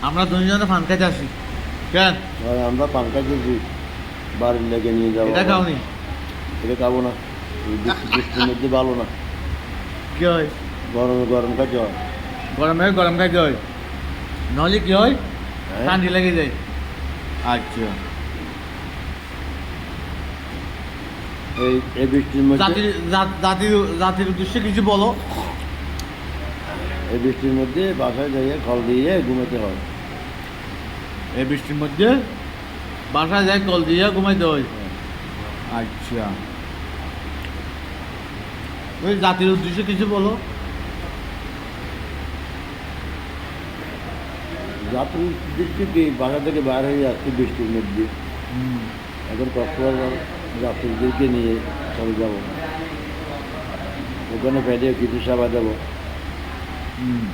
আমরা দুজনে পান খাইতে আসি কেন আর আমরা পাঙ্কা দিয়েছি বাড়ির লেগে নিয়ে যাবো এটা খাওনি এটা খাবো না এই বৃষ্টির মধ্যে ভালো না কি হয় গরমে গরম খাইতে হয় গরম খাইতে হয় নহলে কি হয় হ্যাঁ? ঠান্ডি লেগে যায় আচ্ছা এই বৃষ্টির মধ্যে জাতির উদ্দেশ্যে কিছু বলো এই বৃষ্টির মধ্যে বাসায় যাইয়ে কল দিয়ে ঘুমাতে হয় এই বৃষ্টির মধ্যে বাসায় যায় কল দিয়ে ঘুমাইতে হয় আচ্ছা ওই জাতির উদ্দেশ্যে কিছু বলো যাত্রী দেখছি কি বাসা থেকে বাইরে হয়ে যাচ্ছে বৃষ্টির মধ্যে এখন কক্সবাজার যাত্রীদেরকে নিয়ে চলে যাব ওখানে পেটে কিছু সেবা দেবো হুম